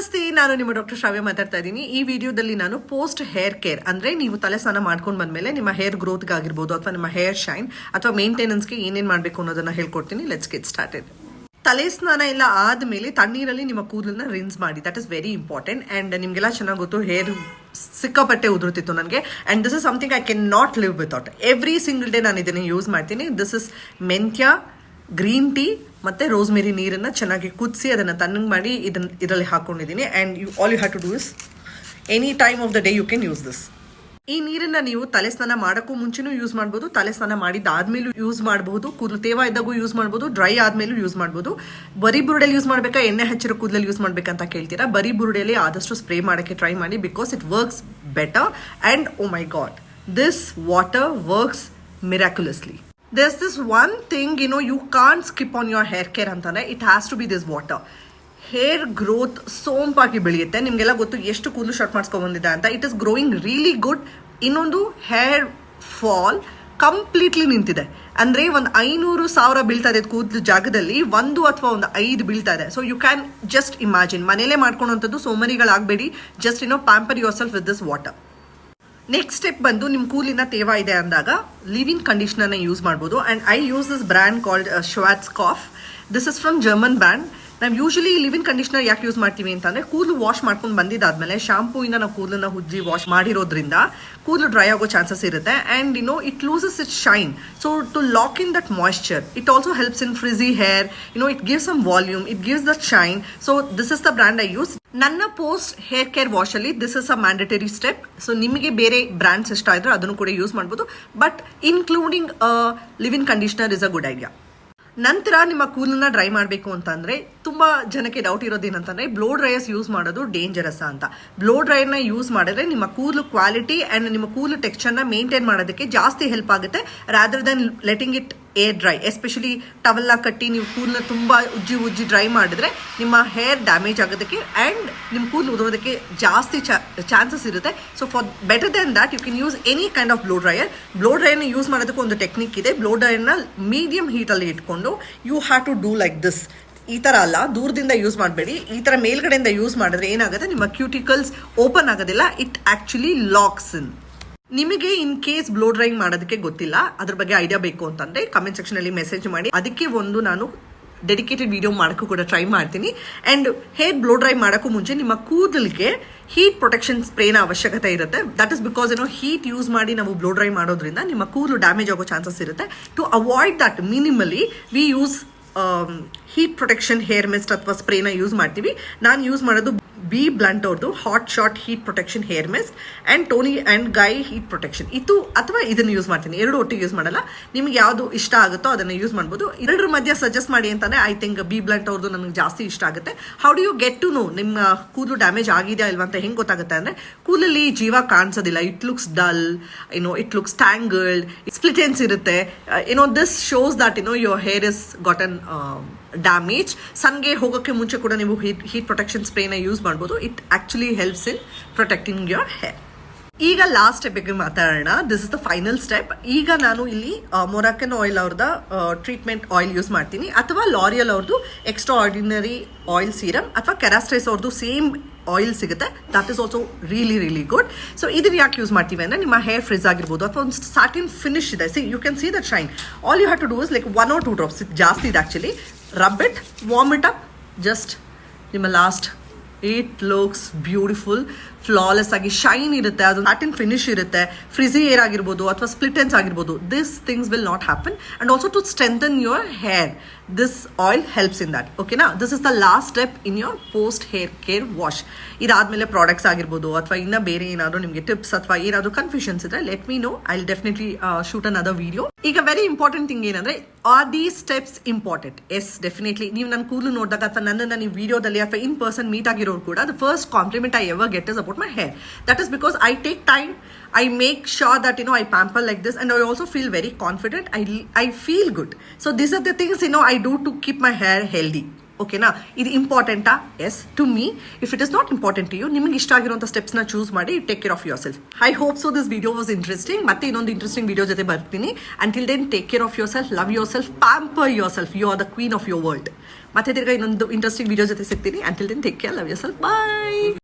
ನಮಸ್ತೆ, ನಾನು ನಿಮ್ಮ ಡಾಕ್ಟರ್ ಶ್ರಾವ್ಯ ಮಾತಾಡ್ತಾ ಇದ್ದೀನಿ. ಈ ವಿಡಿಯೋದಲ್ಲಿ ನಾನು ಪೋಸ್ಟ್ ಹೇರ್ ಕೇರ್ ಅಂದ್ರೆ ನೀವು ತಲೆ ಸ್ನಾನ ಮಾಡ್ಕೊಂಡು ಬಂದ್ಮೇಲೆ ನಿಮ್ಮ ಹೇರ್ ಗ್ರೋತ್ಗೆ ಆಗಿರ್ಬೋದು ಅಥವಾ ನಿಮ್ಮ ಹೇರ್ ಶೈನ್ ಅಥವಾ ಮೇಂಟೆನೆನ್ಸ್ಗೆ ಏನೇನು ಮಾಡಬೇಕು ಅನ್ನೋದನ್ನ ಹೇಳ್ಕೊಡ್ತೀನಿ. Let's get started. ತಲೆ ಸ್ನಾನ ಎಲ್ಲ ಆದ್ಮೇಲೆ ತಣ್ಣೀರಲ್ಲಿ ನಿಮ್ಮ ಕೂದಲನ್ನ ರಿನ್ಸ್ ಮಾಡಿ. That is very important. And ನಿಮ್ಗೆಲ್ಲ ಚೆನ್ನಾಗಿ ಗೊತ್ತು, ಹೇರ್ ಸಿಕ್ಕಾಪಟ್ಟೆ ಉದುರುತ್ತಿತ್ತು ನನಗೆ. And this is something I can not live without. Every single day ನಾನು ಇದನ್ನು ಯೂಸ್ ಮಾಡ್ತೀನಿ. ದಿಸ್ ಇಸ್ ಮೆಂತ್ಯ, ಗ್ರೀನ್ ಟೀ ಮತ್ತೆ ರೋಸ್ಮೆರಿ ನೀರನ್ನು ಚೆನ್ನಾಗಿ ಕುದಿಸಿ ಅದನ್ನು ತಣ್ಣಗೆ ಮಾಡಿ ಇದರಲ್ಲಿ ಹಾಕೊಂಡಿದ್ದೀನಿ. And all you have to do is any time of the day you can use this. ಈ ನೀರನ್ನು ನೀವು ತಲೆ ಸ್ನಾನ ಮಾಡೋಕ್ಕೂ ಮುಂಚೆನೂ ಯೂಸ್ ಮಾಡ್ಬೋದು, ತಲೆ ಸ್ನಾನ ಮಾಡಿದ್ದಾದ್ಮೇಲೂ ಯೂಸ್ ಮಾಡಬಹುದು, ಕೂದಲು ತೇವ ಇದ್ದಾಗೂ ಯೂಸ್ ಮಾಡ್ಬೋದು, ಡ್ರೈ ಆದ್ಮೇಲೂ ಯೂಸ್ ಮಾಡ್ಬೋದು. ಬರೀ ಬುರುಡೆಯಲ್ಲಿ ಯೂಸ್ ಮಾಡಬೇಕಾ, ಎಣ್ಣೆ ಹಚ್ಚಿರೋ ಕೂದಲಲ್ಲಿ ಯೂಸ್ ಮಾಡ್ಬೇಕಂತ ಕೇಳ್ತೀರಾ? ಬರೀ ಬುರುಡೆಯಲ್ಲಿ ಆದಷ್ಟು ಸ್ಪ್ರೇ ಮಾಡೋಕ್ಕೆ ಟ್ರೈ ಮಾಡಿ, because it works better. And oh my god, this water works miraculously. There's this one thing, you can't skip on your hair care ಅಂತಂದ್ರೆ it has to be this water. Hair growth ಸೋಂಪಾಗಿ ಬೆಳೆಯುತ್ತೆ. ನಿಮಗೆಲ್ಲ ಗೊತ್ತು ಎಷ್ಟು ಕೂದಲು short ಮಾಡಿಸ್ಕೊಂಡು ಬಂದಿದೆ ಅಂತ. It is growing really good. ಇನ್ನೊಂದು, ಹೇರ್ ಫಾಲ್ ಕಂಪ್ಲೀಟ್ಲಿ ನಿಂತಿದೆ. ಅಂದರೆ ಒಂದು 500,000 ಬೀಳ್ತಾ ಇದೆ ಕೂದಲು ಜಾಗದಲ್ಲಿ, 1 ಅಥವಾ 5 ಬೀಳ್ತಾ ಇದೆ. So you can just imagine. ಮನೇಲೇ ಮಾಡ್ಕೊಳ್ಳೋಂಥದ್ದು, ಸೋಮರಿಗಳಾಗಬೇಡಿ. Just pamper yourself with this water. Next step ಬಂದು ನಿಮ್ಮ ಕೂಲಿನ ತೇವ ಇದೆ ಅಂದಾಗ ಲಿವಿಂಗ್ ಕಂಡೀಷನರ್ನ ಯೂಸ್ ಮಾಡ್ಬೋದು. And I use this brand called Schwarzkopf. This is from German brand. ನಾವು ಯೂಶಲಿ ಲಿವಿಂಗ್ ಕಂಡೀಷನರ್ ಯಾಕೆ ಯೂಸ್ ಮಾಡ್ತೀವಿ ಅಂತಂದರೆ, ಕೂದಲು ವಾಶ್ ಮಾಡ್ಕೊಂಡು ಬಂದಿದ್ದಾದ್ಮೇಲೆ ಶಾಂಪೂಯಿಂದ ನಾವು ಕೂದಲನ್ನ ಉಜ್ಜಿ ವಾಶ್ ಮಾಡಿರೋದ್ರಿಂದ ಕೂದಲು ಡ್ರೈ ಆಗೋ ಚಾನ್ಸಸ್ ಇರುತ್ತೆ. And it loses it shine. So to lock in that moisture, it also helps in frizzy hair. It gives some volume, it gives that shine. So this is the brand I use. ನನ್ನ post hair care wash ಅಲ್ಲಿ this is a mandatory step. So ನಿಮಗೆ ಬೇರೆ brands ಇಷ್ಟ ಇದ್ರೆ ಅದನ್ನು ಕೂಡ use ಮಾಡ್ಬೋದು, but including living conditioner is a good idea. ನಂತರ ನಿಮ್ಮ ಕೂದಲನ್ನ ಡ್ರೈ ಮಾಡಬೇಕು ಅಂತಂದ್ರೆ, ತುಂಬಾ ಜನಕ್ಕೆ ಡೌಟ್ ಇರೋದೇನಂತಂದ್ರೆ, ಬ್ಲೋ ಡ್ರೈಯರ್ಸ್ ಯೂಸ್ ಮಾಡೋದು ಡೇಂಜರಸ್ ಅಂತ. ಬ್ಲೋ ಡ್ರೈಯರ್ನ ಯೂಸ್ ಮಾಡಿದ್ರೆ ನಿಮ್ಮ ಕೂದಲು ಕ್ವಾಲಿಟಿ ಅಂಡ್ ನಿಮ್ಮ ಕೂದಲು ಟೆಕ್ಸ್ಚರ್ನ ಮೇಂಟೈನ್ ಮಾಡೋದಕ್ಕೆ ಜಾಸ್ತಿ ಹೆಲ್ಪ್ ಆಗುತ್ತೆ, rather than letting it air dry. Especially ಟವಲ್ನ ಕಟ್ಟಿ ನೀವು ಕೂದಲನ್ನ ತುಂಬಾ ಉಜ್ಜಿ ಡ್ರೈ ಮಾಡಿದ್ರೆ ನಿಮ್ಮ ಹೇರ್ ಡ್ಯಾಮೇಜ್ ಆಗೋದಕ್ಕೆ ಅಂಡ್ ನಿಮ್ಮ ಕೂದಲು ಉದುರೋದಕ್ಕೆ ಜಾಸ್ತಿ ಚಾನ್ಸಸ್ ಇರುತ್ತೆ. So for better than that you can use any kind of blow dryer. Blow ಡ್ರೈಯರ್ನ ಯೂಸ್ ಮಾಡೋದಕ್ಕೆ ಒಂದು ಟೆಕ್ನಿಕ್ ಇದೆ. ಬ್ಲೋ ಡ್ರೈಯರ್ನ ಮೀಡಿಯಂ ಹೀಟಲ್ಲಿ ಇಟ್ಕೊಂಡು you have to do like this. ಈ ಥರ ಅಲ್ಲ, ದೂರದಿಂದ ಯೂಸ್ ಮಾಡಬೇಡಿ. ಈ ಥರ ಮೇಲ್ಗಡೆಯಿಂದ ಯೂಸ್ ಮಾಡಿದ್ರೆ ಏನಾಗುತ್ತೆ, ನಿಮ್ಮ ಕ್ಯೂಟಿಕಲ್ಸ್ ಓಪನ್ ಆಗೋದಿಲ್ಲ. ಇಟ್ ಆ್ಯಕ್ಚುಲಿ ಲಾಕ್ಸ್ ಇನ್. ನಿಮಗೆ ಇನ್ ಕೇಸ್ ಬ್ಲೋ ಡ್ರೈಯಿಂಗ್ ಮಾಡೋದಕ್ಕೆ ಗೊತ್ತಿಲ್ಲ, ಅದ್ರ ಬಗ್ಗೆ ಐಡಿಯಾ ಬೇಕು ಅಂತಂದ್ರೆ ಕಮೆಂಟ್ ಸೆಕ್ಷನ್ ಅಲ್ಲಿ ಮೆಸೇಜ್ ಮಾಡಿ. ಅದಕ್ಕೆ ಒಂದು ನಾನು ಡೆಡಿಕೇಟೆಡ್ ವಿಡಿಯೋ ಮಾಡೋಕ್ಕೂ ಕೂಡ ಟ್ರೈ ಮಾಡ್ತೀನಿ. ಆ್ಯಂಡ್ ಹೇರ್ ಬ್ಲೋ ಡ್ರೈ ಮಾಡೋಕ್ಕೂ ಮುಂಚೆ ನಿಮ್ಮ ಕೂದಲಿಗೆ ಹೀಟ್ ಪ್ರೊಟೆಕ್ಷನ್ ಸ್ಪ್ರೇನ ಅವಶ್ಯಕತೆ ಇರುತ್ತೆ. That is because heat use ಮಾಡಿ ನಾವು ಬ್ಲೋ ಡ್ರೈ ಮಾಡೋದ್ರಿಂದ ನಿಮ್ಮ ಕೂದಲು ಡ್ಯಾಮೇಜ್ ಆಗೋ ಚಾನ್ಸಸ್ ಇರುತ್ತೆ. To avoid that, minimally we use heat protection hair mist ಅಥವಾ ಸ್ಪ್ರೇನ ಯೂಸ್ ಮಾಡ್ತೀವಿ. ನಾನು ಯೂಸ್ ಮಾಡೋದು ಬಿ ಬ್ಲಂಟ್ ಅವ್ರದ್ದು Hot Shot heat protection hair mist and Toni and Guy heat protection. ಇದು ಅಥವಾ ಇದನ್ನು ಯೂಸ್ ಮಾಡ್ತೀನಿ. ಎರಡು ಒಟ್ಟಿಗೆ ಯೂಸ್ ಮಾಡಲ್ಲ. ನಿಮ್ಗೆ ಯಾವುದು ಇಷ್ಟ ಆಗುತ್ತೋ ಅದನ್ನು ಯೂಸ್ ಮಾಡ್ಬೋದು. ಎರಡರ ಮಧ್ಯೆ ಸಜೆಸ್ಟ್ ಮಾಡಿ ಅಂತಂದರೆ ಐ ಥಿಂಕ್ ಬಿ ಬ್ಲಂಟ್ ಅವ್ರದ್ದು ನನಗೆ ಜಾಸ್ತಿ ಇಷ್ಟ ಆಗುತ್ತೆ. How do you get to know ನಿಮ್ಮ ಕೂದಲು ಡ್ಯಾಮೇಜ್ ಆಗಿದೆಯಾ ಇಲ್ವಾ ಅಂತ ಹೆಂಗೆ ಗೊತ್ತಾಗುತ್ತೆ ಅಂದರೆ, ಕೂದಲಲ್ಲಿ ಜೀವ ಕಾಣಿಸೋದಿಲ್ಲ. It looks dull, it looks tangled, split ends ಇರುತ್ತೆ. This shows that your hair is gotten damage. ಸನ್ಗೆ ಹೋಗೋಕ್ಕೆ ಮುಂಚೆ ಕೂಡ ನೀವು ಹೀಟ್ ಪ್ರೊಟೆಕ್ಷನ್ ಸ್ಪ್ರೇನ ಯೂಸ್ ಮಾಡ್ಬೋದು. It actually helps in protecting your hair. ಈಗ ಲಾಸ್ಟ್ ಸ್ಟೆಪ್ ಬಗ್ಗೆ ಮಾತಾಡೋಣ. This is the final step. ಈಗ ನಾನು ಇಲ್ಲಿ ಮೊರಾಕನ್ ಆಯಿಲ್ ಅವ್ರದ ಟ್ರೀಟ್ಮೆಂಟ್ ಆಯಿಲ್ ಯೂಸ್ ಮಾಡ್ತೀನಿ, ಅಥವಾ ಲಾರಿಯಲ್ ಅವ್ರದ್ದು ಎಕ್ಸ್ಟ್ರಾ ಆರ್ಡಿನರಿ ಆಯಿಲ್ ಸೀರಮ್, ಅಥವಾ ಕೆರಾಸ್ಟ್ರೇಸ್ ಅವ್ರದ್ದು ಸೇಮ್ ಆಯಿಲ್ ಸಿಗುತ್ತೆ. That is also really good. So ಇದನ್ನ ಯಾಕೆ ಯೂಸ್ ಮಾಡ್ತೀವಿ ಅಂದರೆ, ನಿಮ್ಮ ಹೇರ್ ಫ್ರಿಜ್ ಆಗಿರ್ಬೋದು ಅಥವಾ ಒಂದು ಸಾಟಿನ್ ಫಿನಿಶ್ ಇದೆ. See you can see that shine. All you have to do is like 1 or 2 drops. ಜಾಸ್ತಿ ಇದೆ actually. Rub it, warm it up, just ನಿಮ್ಮ ಲಾಸ್ಟ್. ಇಟ್ ಲುಕ್ಸ್ ಬ್ಯೂಟಿಫುಲ್, ಫ್ಲಾಲೆಸ್ ಆಗಿ ಶೈನ್ ಇರುತ್ತೆ. ಅದು ಸಾಟಿನ್ ಫಿನಿಶ್ ಇರುತ್ತೆ. Frizzy hair ಆಗಿರ್ಬೋದು ಅಥವಾ ಸ್ಪ್ಲಿಟ್ ಎಂಡ್ಸ್ ಆಗಿರ್ಬೋದು, this things will not happen. And also to strengthen your hair, this oil helps in that. ಓಕೆನಾ? This is the last step in your post hair care wash. ಇದಾದ್ಮೇಲೆ products ಆಗಿರ್ಬೋದು ಅಥವಾ ಇನ್ನು ಬೇರೆ ಏನಾದರೂ ನಿಮಗೆ ಟಿಪ್ಸ್ ಅಥವಾ ಏನಾದರೂ ಕನ್ಫ್ಯೂಷನ್ಸ್ ಇದ್ರೆ let me know. I will definitely shoot another video. ಈಗ ವೆರಿ ಇಂಪಾರ್ಟೆಂಟ್ ಥಿಂಗ್ ಏನಂದ್ರೆ, are these steps important? Yes, definitely. ನೀವು ನನ್ನ ಕೂದಲು ನೋಡಿದಾಗ ಅಥವಾ ನನ್ನನ್ನು ನೀವು ವಿಡಿಯೋದಲ್ಲಿ ಅಥವಾ ಇನ್ ಪರ್ಸನ್ ಮೀಟ್ ಆಗಿರೋರು ಕೂಡ the first compliment I ever get is about my hair. That is because I take time. I make sure that I pamper like this, and I also feel very confident. I feel good. So these are the things I do to keep my hair healthy. ಓಕೆನಾ? ಇದು ಇಂಪಾರ್ಟೆಂಟಾ? Yes to me. If it is not important to you, ನಿಮಗೆ ಇಷ್ಟ ಆಗಿರುವಂಥ ಸ್ಟೆಪ್ಸ್ನ choose ಮಾಡಿ take care of yourself. I hope so this video was interesting. ಮತ್ತೆ ಇನ್ನೊಂದು ಇಂಟ್ರೆಸ್ಟಿಂಗ್ ವಿಡಿಯೋ ಜೊತೆ ಬರ್ತೀನಿ. Until then take care of yourself, love yourself, pamper yourself. You are the queen of your world. ಮತ್ತೆ ತಿರ್ಗಾ ಇನ್ನೊಂದು interesting video ಜೊತೆ ಸಿಗ್ತೀನಿ. Until then take care, love yourself, ಬಾಯ್.